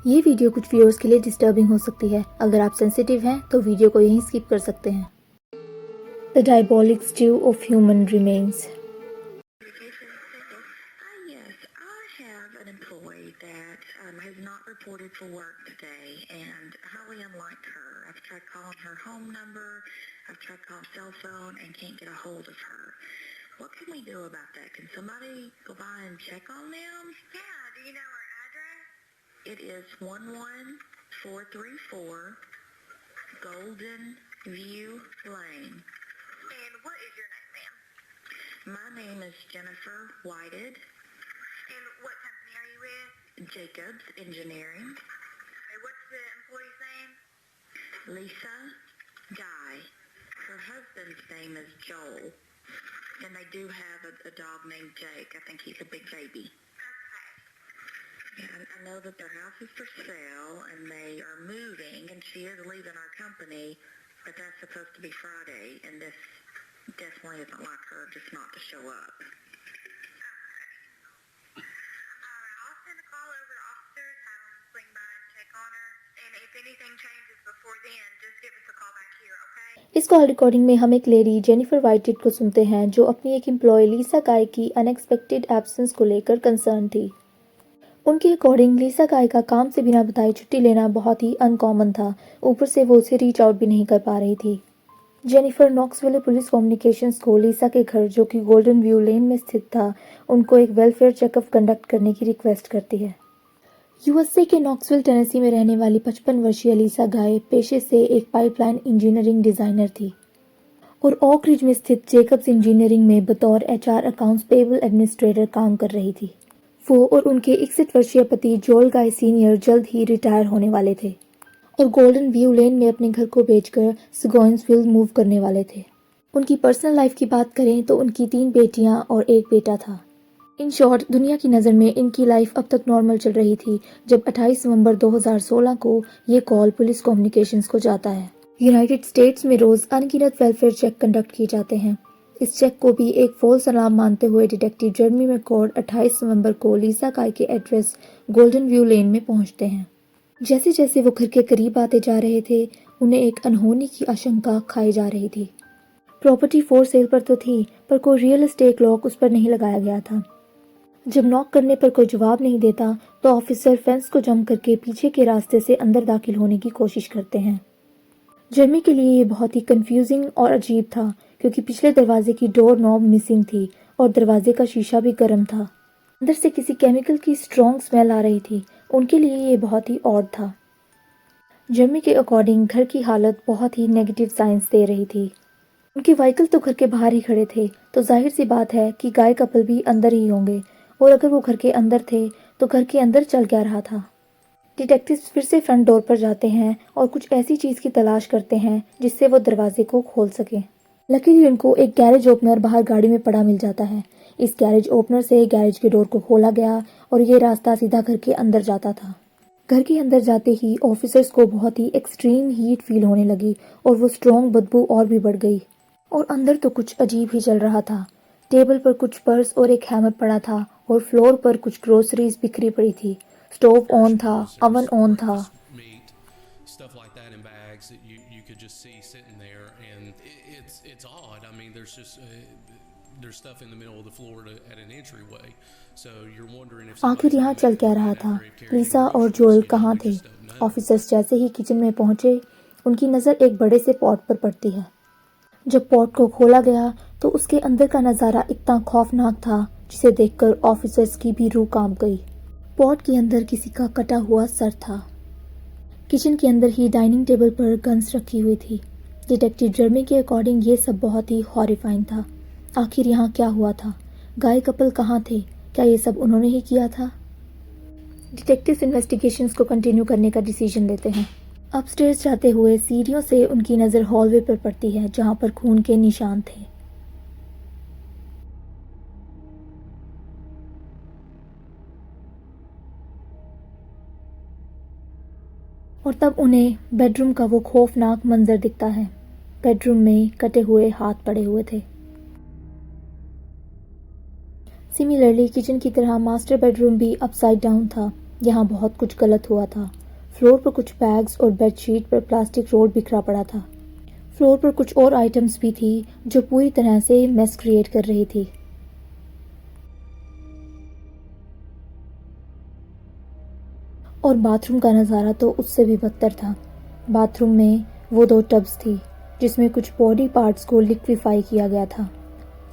ये वीडियो कुछ व्यूअर्स के लिए डिस्टर्बिंग हो सकती है। अगर आप सेंसिटिव हैं तो वीडियो को यहीं स्किप कर सकते हैं। The diabolic stew of human remains. Yes, I have an employee that has not reported for work today and highly unlike her. I've tried calling her home number, I've tried calling cell phone and can't get a hold of her. What can we do about that? Can somebody go by and check on them? Yeah, do you know her address? It is 11434 Golden View Lane. And what is your name, ma'am? My name is Jennifer Whited. And what company are you with? Jacobs Engineering. And what's the employee's name? Lisa Guy. Her husband's name is Joel. And they do have a dog named Jake. I think he's a big baby. Okay. And I know that their house is for sale and they are moving and she is leaving our company, but that's supposed to be Friday and this definitely isn't like her just not to show up. I'll send a call over to officers, have them swing by and check on her. And if anything changes before then, just give us a call back here, okay? इस call recording में हम एक lady Jennifer वाइटेड को सुनते हैं जो अपनी एक एम्प्लॉय लीसा गाय की अनएक्सपेक्टेड एब्सेंस को लेकर कंसर्न थी। उनके अकॉर्डिंग लीसा गाय का काम से बिना बताए छुट्टी लेना बहुत ही अनकॉमन था। ऊपर से वो उसे रीच आउट भी नहीं कर पा रही थी। जेनिफर नॉक्सविले पुलिस कम्युनिकेशंस को लीसा के घर जो कि गोल्डन व्यू लेन में स्थित था उनको एक वेलफेयर चेकअप कंडक्ट करने की रिक्वेस्ट करती है। यूएसए के नॉक्सविल टेनेसी में रहने वाली 55 वर्षीय लीसा गाय पेशे से एक पाइपलाइन इंजीनियरिंग डिजाइनर थी और ओक रिज में स्थित जेकब्स इंजीनियरिंग में बतौर एचआर अकाउंट्स पेबल एडमिनिस्ट्रेटर काम कर रही थी। वो और उनके 61 वर्षीय पति जोल गाय सीनियर जल्द ही रिटायर होने वाले थे और गोल्डन व्यू लेन में अपने घर को बेचकर सिगोइंसविल मूव करने वाले थे। उनकी पर्सनल लाइफ की बात करें तो उनकी 3 बेटियां और 1 बेटा था। इन शॉर्ट दुनिया की नज़र में इनकी लाइफ अब तक नॉर्मल चल रही थी जब 28 नवंबर 2016 को ये कॉल पुलिस कम्युनिकेशंस को जाता है। यूनाइटेड स्टेट्स में रोज अनगिनत वेलफेयर चेक कंडक्ट किए जाते हैं। इस चेक को भी एक फॉल्स अलार्म मानते हुए डिटेक्टिव जर्मी मैककॉर्ड 28 नवंबर को लीसा गाय के एड्रेस गोल्डन व्यू लेन में पहुंचते हैं। जैसे जैसे वो घर के करीब आते जा रहे थे उन्हें एक अनहोनी की आशंका खाई जा रही थी। प्रॉपर्टी फॉर सेल पर तो थी पर कोई रियल एस्टेट लॉक उस पर नहीं लगाया गया था। जब नॉक करने पर कोई जवाब नहीं देता तो ऑफिसर फेंस को जंप करके पीछे के रास्ते से अंदर दाखिल होने की कोशिश करते हैं। जर्मी के लिए ये बहुत ही कंफ्यूजिंग और अजीब था क्योंकि पिछले दरवाजे की डोर नॉब मिसिंग थी और दरवाजे का शीशा भी गर्म था। अंदर से किसी केमिकल की स्ट्रॉन्ग स्मेल आ रही थी। उनके लिए ये बहुत ही ऑड था। जर्मी के अकॉर्डिंग घर की हालत बहुत ही नेगेटिव साइंस दे रही थी। उनके व्हीकल तो घर के बाहर ही खड़े थे तो जाहिर सी बात है कि गाय कपल भी अंदर ही होंगे और अगर वो घर के अंदर थे तो घर के अंदर चल क्या रहा था। डिटेक्टिव्स फिर से फ्रंट डोर पर जाते हैं और कुछ ऐसी चीज़ की तलाश करते हैं जिससे वो दरवाजे को खोल सकें। लकीली उनको एक गैरेज ओपनर बाहर गाड़ी में पड़ा मिल जाता है। इस गैरेज ओपनर से गैरेज के डोर को खोला गया और ये रास्ता सीधा घर के अंदर जाता था। घर के अंदर जाते ही ऑफिसर्स को बहुत ही एक्सट्रीम हीट फील होने लगी और वो स्ट्रॉन्ग बदबू और भी बढ़ गई और अंदर तो कुछ अजीब ही चल रहा था। टेबल पर कुछ पर्स और एक हैमर पड़ा था और फ्लोर पर कुछ ग्रोसरीज बिखरी पड़ी थी। स्टोव ऑन था, अवन ऑन था। Stuff like that in bags that you could just see sitting there, and it's odd. I mean, there's stuff in the middle of the floor at an entryway, so you're wondering if आखिर यहाँ चल क्या रहा था? लीसा और Joel कहाँ थे? Officers जैसे ही किचन में पहुंचे उनकी नज़र एक बड़े से पॉट पर पड़ती है। जब पॉट को खोला गया तो उसके अंदर का नज़ारा इतना खौफनाक था जिसे देखकर ऑफिसर्स की भी रूह कांप गई। पॉट के अंदर किसी का कटा हुआ सर था। किचन के अंदर ही डाइनिंग टेबल पर गन्स रखी हुई थी। डिटेक्टिव जर्मी के अकॉर्डिंग ये सब बहुत ही हॉरिफाइंग था। आखिर यहाँ क्या हुआ था? गाय कपल कहाँ थे? क्या ये सब उन्होंने ही किया था? डिटेक्टिव्स इन्वेस्टिगेशंस को कंटिन्यू करने का डिसीजन लेते हैं। अपस्टेयर्स जाते हुए सीढ़ियों से उनकी नज़र हॉलवे पर पड़ती है जहाँ पर खून के निशान थे। और तब उन्हें बेडरूम का वो खौफनाक मंजर दिखता है। बेडरूम में कटे हुए हाथ पड़े हुए थे। सिमिलरली किचन की तरह मास्टर बेडरूम भी अपसाइड डाउन था। यहाँ बहुत कुछ गलत हुआ था। फ्लोर पर कुछ बैग्स और बेडशीट पर प्लास्टिक रोल बिखरा पड़ा था। फ्लोर पर कुछ और आइटम्स भी थी जो पूरी तरह से मेस क्रिएट कर रही थी। और बाथरूम का नज़ारा तो उससे भी बदतर था। बाथरूम में वो 2 टब्स थी जिसमें कुछ बॉडी पार्ट्स को लिक्विफाई किया गया था।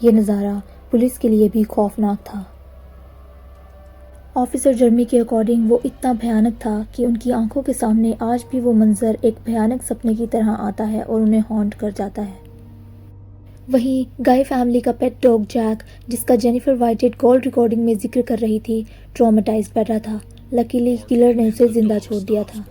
ये नज़ारा पुलिस के लिए भी खौफनाक था। ऑफिसर जर्मी के अकॉर्डिंग वो इतना भयानक था कि उनकी आंखों के सामने आज भी वो मंजर एक भयानक सपने की तरह आता है और उन्हें हॉन्ट कर जाता है। वहीं गाय फैमिली का पेट डॉग जैक, जिसका जेनिफर वाइटेट कॉल रिकॉर्डिंग में जिक्र कर रही थी, ट्रॉमेटाइज कर रहा था। लकीली किलर ने उसे जिंदा छोड़ दिया था।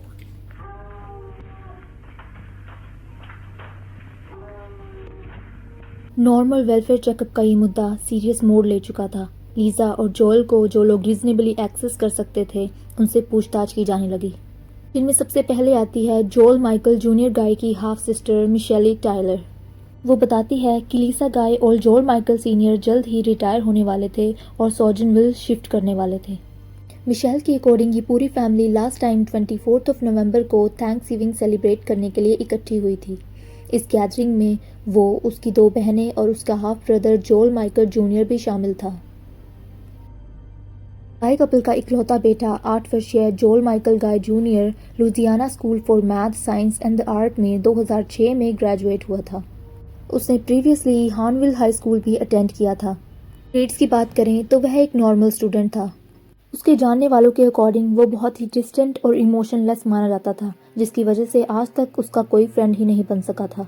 नॉर्मल वेलफेयर चेकअप का ये मुद्दा सीरियस मोड़ ले चुका था। लीजा और जोएल को, जो लोग रीजनेबली एक्सेस कर सकते थे, उनसे पूछताछ की जाने लगी। जिनमें सबसे पहले आती है जोएल माइकल जूनियर गाय की हाफ सिस्टर मिशेली टायलर। वो बताती है कि लीसा गाय और जोएल माइकल सीनियर जल्द ही रिटायर होने वाले थे और सॉजनविल शिफ्ट करने वाले थे। मिशेल की अकॉर्डिंग ये पूरी फैमिली लास्ट टाइम 24 नवंबर को थैंक्सगिविंग सेलिब्रेट करने के लिए इकट्ठी हुई थी। इस गैदरिंग में वो, उसकी 2 बहनें और उसका half brother Joel Michael junior भी शामिल था। गाय कपल का इकलौता बेटा 8 वर्षीय Joel Michael guy junior Louisiana school for math, science and the art में 2006 में ग्रेजुएट हुआ था। उसने प्रीवियसली हार्नविल हाई स्कूल भी अटेंड किया था। ग्रेड्स की बात करें तो वह एक नॉर्मल स्टूडेंट था। उसके जानने वालों के अकॉर्डिंग वो बहुत ही डिस्टेंट और इमोशनलेस माना जाता था, जिसकी वजह से आज तक उसका कोई फ्रेंड ही नहीं बन सका था,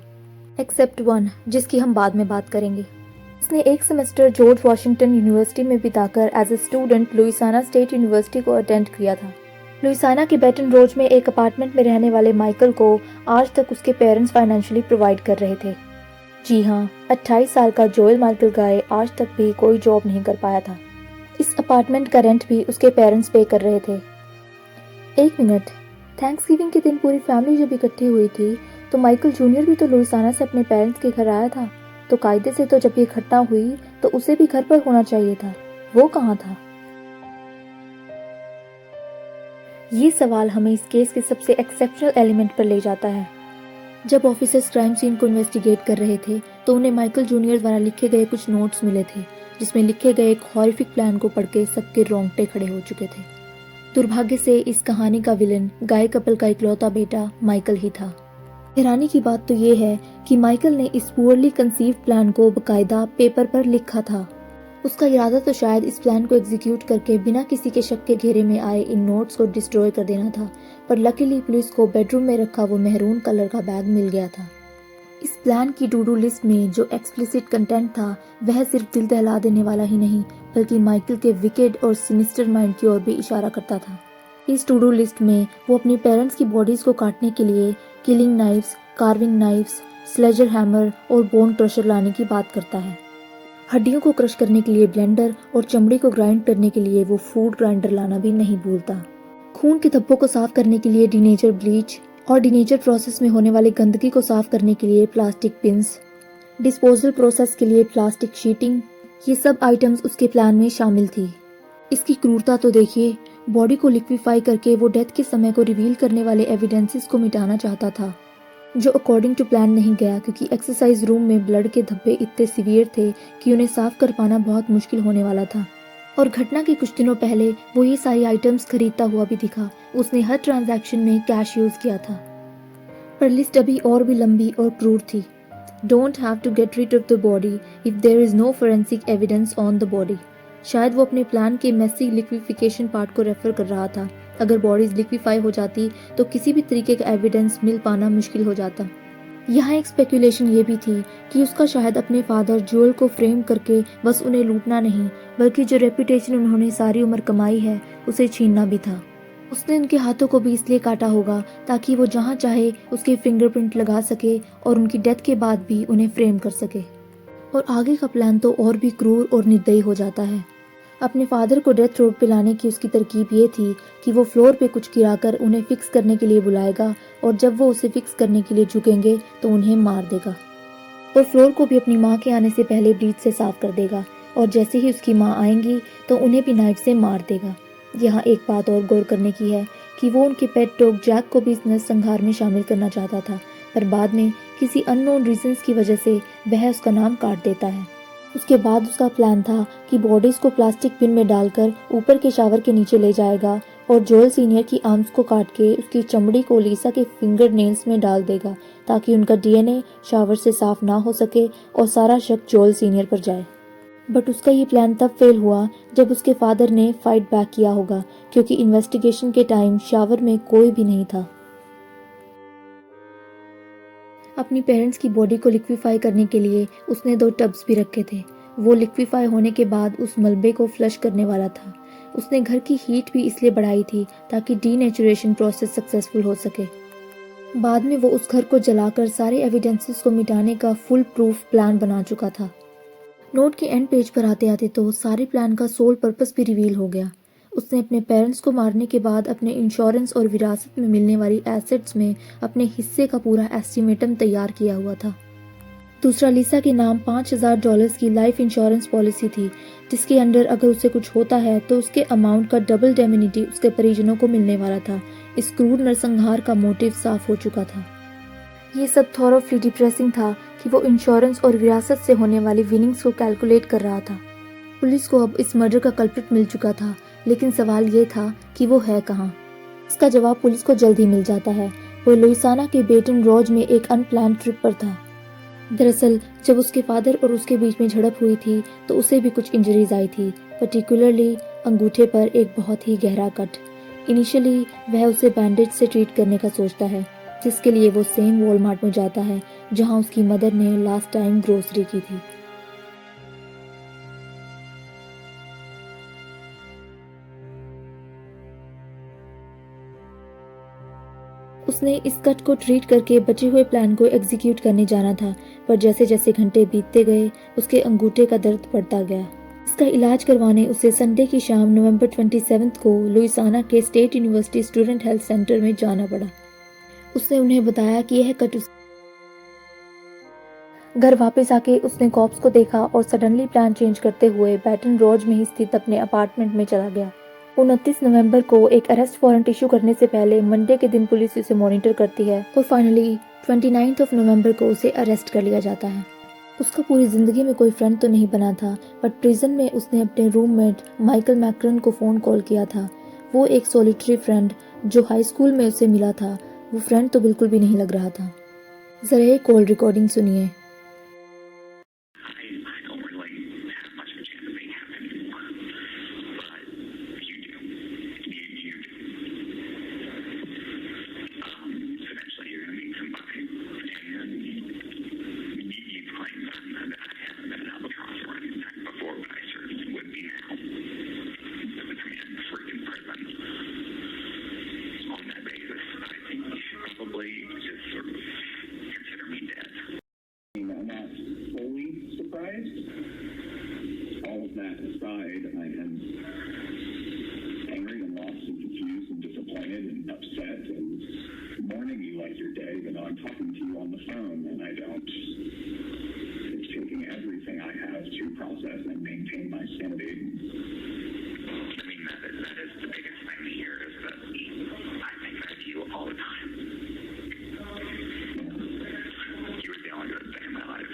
एक्सेप्ट वन, जिसकी हम बाद में बात करेंगे। उसने एक सेमेस्टर जॉर्ज वॉशिंगटन यूनिवर्सिटी में बिताकर as a student Louisiana State University को अटेंड किया था। लुइसियाना के बैटन रोज में एक अपार्टमेंट में रहने वाले माइकल को आज तक उसके पेरेंट्स फाइनेंशियली प्रोवाइड कर रहे थे। जी हाँ, 28 साल का जोएल माइकल गाय आज तक भी कोई जॉब नहीं कर पाया था। इस अपार्टमेंट का रेंट भी उसके पेरेंट्स पे कर रहे थे। एक मिनट, थैंक्सगिविंग के दिन पूरी फैमिली जब इकट्ठी हुई थी तो माइकल जूनियर भी तो लुइसियाना से अपने पेरेंट्स के घर आया था, तो कायदे से तो जब ये घटना हुई तो उसे भी घर पर होना चाहिए था। वो कहाँ था? ये सवाल हमें इस केस के सबसे एक्सेप्शनल एलिमेंट पर ले जाता है। जब ऑफिसर्स क्राइम सीन को इन्वेस्टिगेट कर रहे थे तो उन्हें माइकल जूनियर द्वारा लिखे गए कुछ नोट्स मिले थे, जिसमें लिखे गए एक हॉरिफिक प्लान को पढ़ के सबके रोंगटे खड़े हो चुके थे। दुर्भाग्य से इस कहानी का विलन गाय कपल का इकलौता बेटा माइकल ही था। हैरानी की बात तो ये है कि माइकल ने इस पुअरली कंसीव्ड प्लान को बकायदा पेपर पर लिखा था। उसका इरादा तो शायद इस प्लान को एग्जीक्यूट करके बिना किसी के शक के घेरे में आए इन नोट्स को डिस्ट्रॉय कर देना था, पर लकीली पुलिस को बेडरूम में रखा वो मेहरून कलर का बैग मिल गया था। इस प्लान की टू डू लिस्ट में जो एक्सप्लिसिट कंटेंट था वह सिर्फ दिल दहला देने वाला ही नहीं, बल्कि माइकल के विकेड और सिनिस्टर माइंड की ओर भी इशारा करता था। इस टू डू लिस्ट में वो अपनी पेरेंट्स की बॉडीज को काटने के लिए killing knives, carving knives, sledge hammer और बोन क्रशर लाने की बात करता है। हड्डियों को क्रश करने के लिए ब्लेंडर और चमड़ी को ग्राइंड करने के लिए वो फूड ग्राइंडर लाना भी नहीं भूलता। खून के धब्बों को साफ करने के लिए डीनेचर ब्लीच और डीनेचर प्रोसेस में होने वाली गंदगी को साफ करने के लिए प्लास्टिक पिंस, डिस्पोजल प्रोसेस के लिए प्लास्टिक शीटिंग, ये सब आइटम्स उसके प्लान में शामिल थी। इसकी क्रूरता तो देखिए, बॉडी को लिक्विफाई करके वो डेथ के समय को रिवील करने वाले एविडेंसेस को मिटाना चाहता था, जो अकॉर्डिंग टू प्लान नहीं गया, क्योंकि एक्सरसाइज रूम में ब्लड के धब्बे इतने सीवियर थे कि उन्हें साफ कर पाना बहुत मुश्किल होने वाला था। और घटना के कुछ दिनों पहले वो ये सारी आइटम्स खरीदता हुआ भी दिखा। उसने हर ट्रांजैक्शन में कैश यूज किया था। पर लिस्ट अभी और भी लंबी और क्रूर थी। Don't have to get rid of the body if there is no forensic evidence on the body. शायद वो अपने प्लान के मेसी लिक्विफिकेशन पार्ट को रेफर कर रहा था। अगर बॉडीज लिक्विफाई हो जाती तो किसी भी तरीके का एविडेंस मिल पाना मुश्किल हो जाता। यहाँ एक स्पेकुलेशन ये भी थी कि उसका शायद अपने फादर जोएल को फ्रेम करके बस उन्हें लूटना नहीं, बल्कि जो रेपुटेशन उन्होंने सारी उम्र कमाई है उसे छीनना भी था। उसने उनके हाथों को भी इसलिए काटा होगा ताकि वो जहाँ चाहे उसके फिंगरप्रिंट लगा सके और उनकी डेथ के बाद भी उन्हें फ्रेम कर सके। और आगे का प्लान तो और भी क्रूर और निर्दयी हो जाता है। अपने फादर को डेथ रोड पे लाने की उसकी तरकीब ये थी कि वो फ्लोर पे कुछ गिराकर उन्हें फिक्स करने के लिए बुलाएगा, और जब वो उसे फिक्स करने के लिए झुकेंगे तो उन्हें मार देगा। और फ्लोर को भी अपनी माँ के आने से पहले ब्लीच से साफ कर देगा, और जैसे ही उसकी माँ आएंगी तो उन्हें भी नाइफ से मार देगा। यहाँ एक बात और गौर करने की है कि वो उनके पेट डॉग जैक को भी इस नरसंहार में शामिल करना चाहता था, पर बाद में किसी अननोन रीजंस की वजह से वह उसका नाम काट देता है। उसके बाद उसका प्लान था कि बॉडीज को प्लास्टिक बिन में डालकर ऊपर के शावर के नीचे ले जाएगा और जोएल सीनियर की आर्म्स को काट के उसकी चमड़ी को लीसा के फिंगर नेल्स में डाल देगा ताकि उनका डीएनए शावर से साफ ना हो सके और सारा शक जोएल सीनियर पर जाए। बट उसका ये प्लान तब फेल हुआ जब उसके फादर ने फाइट बैक किया होगा, क्योंकि इन्वेस्टिगेशन के टाइम शावर में कोई भी नहीं था। अपनी पेरेंट्स की बॉडी को लिक्विफाई करने के लिए उसने 2 टब्स भी रखे थे। वो लिक्विफाई होने के बाद उस मलबे को फ्लश करने वाला था। उसने घर की हीट भी इसलिए बढ़ाई थी ताकि डीनेचुरेशन प्रोसेस सक्सेसफुल हो सके। बाद में वो उस घर को जलाकर सारे एविडेंसेस को मिटाने का फुल प्रूफ प्लान बना चुका था। नोट के एंड पेज पर आते आते तो सारे प्लान का सोल पर्पस भी रिवील हो गया। उसने अपने पेरेंट्स को मारने के बाद अपने इंश्योरेंस और विरासत में मिलने वाली एसेट्स में अपने हिस्से का पूरा एस्टिमेटम तैयार किया हुआ था। दूसरा, लीसा के नाम $5000 की लाइफ इंश्योरेंस पॉलिसी थी, जिसके अंडर अगर उसे कुछ होता है तो उसके अमाउंट का डबल इंडेमनिटी उसके परिजनों को मिलने वाला था। इस क्रूर नरसंहार का मोटिव साफ हो चुका था। ये सब थॉरोफली डिप्रेसिंग था कि वो इंश्योरेंस और विरासत से होने वाली विनिंग्स को कैलकुलेट कर रहा था। पुलिस को अब इस मर्डर का कल्प्रिट मिल चुका था, लेकिन सवाल ये था कि वो है कहाँ। इसका जवाब पुलिस को जल्द ही मिल जाता है। वो लुइसाना के बेटन रॉज में एक अनप्लान्ड ट्रिप पर था। दरअसल जब उसके फादर और उसके बीच में झड़प हुई थी तो उसे भी कुछ इंजरीज आई थी, पर्टिकुलरली अंगूठे पर एक बहुत ही गहरा कट। इनिशियली वह उसे बैंडेज से ट्रीट करने का सोचता है, जिसके लिए वो सेम वॉलमार्ट में जाता है जहां उसकी मदर ने लास्ट टाइम ग्रोसरी की थी। उसने इस कट को ट्रीट करके बचे हुए प्लान को एग्जीक्यूट करने जाना था, पर जैसे जैसे घंटे बीतते गए उसके अंगूठे का दर्द बढ़ता गया। इसका इलाज करवाने उसे संडे की शाम नवंबर 27 को लुइसाना के state university student health centre में जाना पड़ा। उसने उन्हें बताया कि यह कट घर वापस आके उसने कॉप्स को देखा और सडनली प्लान चेंज करते हुए बैटन रोज में ही स्थित अपने अपार्टमेंट में चला गया। 29 नवंबर को एक अरेस्ट वारंट इशू करने से पहले मंडे के दिन पुलिस उसे मॉनिटर करती है और फाइनली 29 नवंबर को उसे अरेस्ट कर लिया जाता है। उसका पूरी जिंदगी में कोई फ्रेंड तो नहीं बना था, बट प्रिजन में उसने अपने रूममेट माइकल मैक्रन को फ़ोन कॉल किया था। वो एक सॉलिटरी फ्रेंड जो हाई स्कूल में उसे मिला था, वो फ्रेंड तो बिल्कुल भी नहीं लग रहा था। जरा ये कॉल रिकॉर्डिंग सुनिए। All of that aside, I am angry and lost and confused and disappointed and upset and mourning you like your day, even though I'm talking to you on the phone and I don't. It's taking everything I have to process and maintain my sanity. I mean, that is the biggest thing here is that I think of you all the time. You were the only good thing in my life.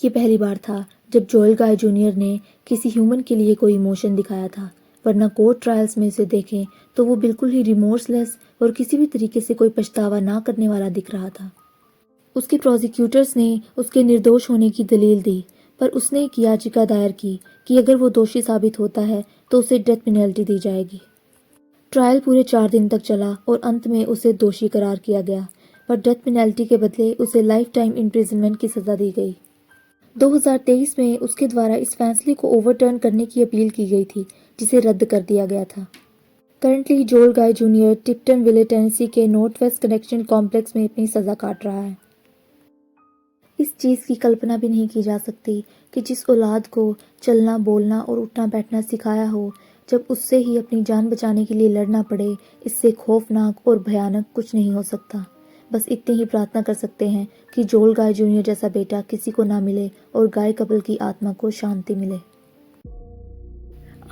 ये पहली बार था जब Joel गाय junior ने किसी human के लिए कोई emotion दिखाया था, वरना कोर्ट ट्रायल्स में उसे देखें तो वो बिल्कुल ही रिमोर्सलेस और किसी भी तरीके से कोई पछतावा ना करने वाला दिख रहा था। उसके प्रोसिक्यूटर्स ने उसके निर्दोष होने की दलील दी, पर उसने एक याचिका दायर की कि अगर वो दोषी साबित होता है तो उसे डेथ पेनल्टी दी जाएगी। ट्रायल पूरे 4 दिन तक चला और अंत में उसे दोषी करार किया गया, पर डेथ पेनल्टी के बदले उसे लाइफ टाइम इम्प्रिजनमेंट की सज़ा दी गई। 2023 में उसके द्वारा इस फैसले को ओवरटर्न करने की अपील की गई थी, जिसे रद्द कर दिया गया था। करंटली जोएल गाय जूनियर टिप्टन विले टेनेसी के नॉर्थ वेस्ट करेक्शनल कॉम्प्लेक्स में अपनी सज़ा काट रहा है। इस चीज़ की कल्पना भी नहीं की जा सकती कि जिस औलाद को चलना, बोलना और उठना बैठना सिखाया हो, जब उससे ही अपनी जान बचाने के लिए लड़ना पड़े, इससे खौफनाक और भयानक कुछ नहीं हो सकता। बस इतनी ही प्रार्थना कर सकते हैं कि जोल गाय जूनियर जैसा बेटा किसी को ना मिले और गाय कपल की आत्मा को शांति मिले।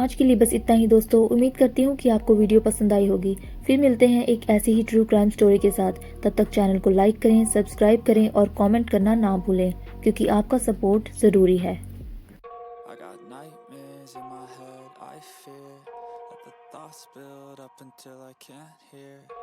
आज के लिए बस इतना ही दोस्तों। उम्मीद करती हूँ कि आपको वीडियो पसंद आई होगी। फिर मिलते हैं एक ऐसी ही ट्रू क्राइम स्टोरी के साथ। तब तक चैनल को लाइक करें, सब्सक्राइब करें और कमेंट करना ना भूलें, क्योंकि आपका सपोर्ट ज़रूरी है। I got nightmares in my head, I fear that the thoughts build up until I can't hear.